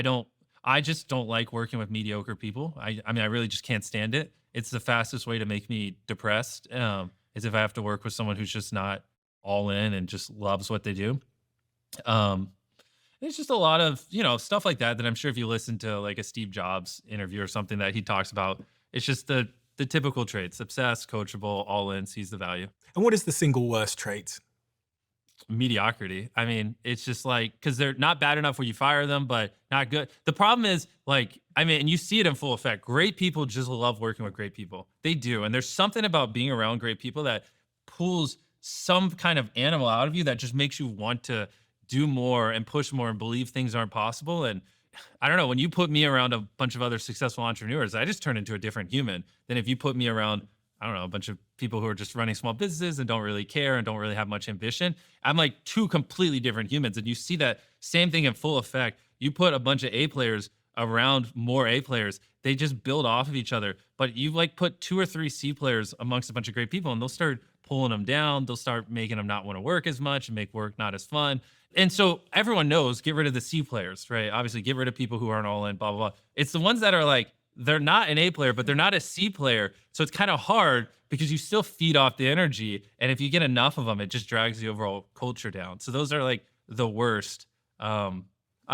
I don't I just don't like working with mediocre people. I mean, I really just can't stand it. It's the fastest way to make me depressed, is if I have to work with someone who's just not all in and just loves what they do. Um, it's just a lot of, stuff like that that I'm sure if you listen to like a Steve Jobs interview or something that he talks about, it's just the typical traits: obsessed, coachable, all in, sees the value. And what is the single worst trait? Mediocrity. I mean, it's just like because they're not bad enough where you fire them, but not good. The problem is like, I mean, and you see it in full effect. Great people just love working with great people. They do. And there's something about being around great people that pulls some kind of animal out of you that just makes you want to do more and push more and believe things aren't possible. And I don't know, when you put me around a bunch of other successful entrepreneurs, I just turn into a different human than if you put me around, I don't know, a bunch of people who are just running small businesses and don't really care and don't really have much ambition. I'm like two completely different humans. And you see that same thing in full effect. You put a bunch of A players around more A players, they just build off of each other. But you like put two or three C players amongst a bunch of great people and they'll start pulling them down. They'll start making them not want to work as much and make work not as fun. And so everyone knows, get rid of the C players, right? Obviously, get rid of people who aren't all in, blah, blah, blah. It's the ones that are like, they're not an A player, but they're not a C player. So it's kind of hard because you still feed off the energy. And if you get enough of them, it just drags the overall culture down. So those are like the worst. I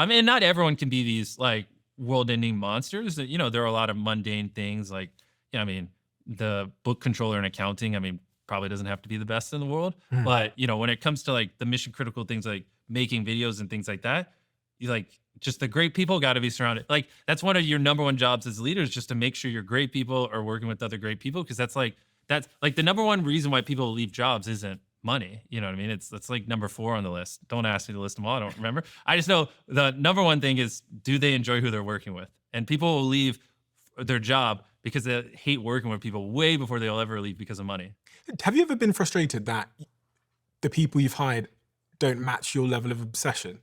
mean, not everyone can be these like world ending monsters. There are a lot of mundane things like, I mean, the book controller in accounting, I mean, probably doesn't have to be the best in the world. Mm. But, when it comes to like the mission critical things like making videos and things like that, you like just the great people got to be surrounded. Like that's one of your number one jobs as leaders, just to make sure your great people are working with other great people. Cause that's like the number one reason why people leave jobs isn't money. You know what I mean? That's like number four on the list. Don't ask me to list them all. I don't remember. I just know the number one thing is, do they enjoy who they're working with? And people will leave their job because they hate working with people way before they'll ever leave because of money. Have you ever been frustrated that the people you've hired don't match your level of obsession?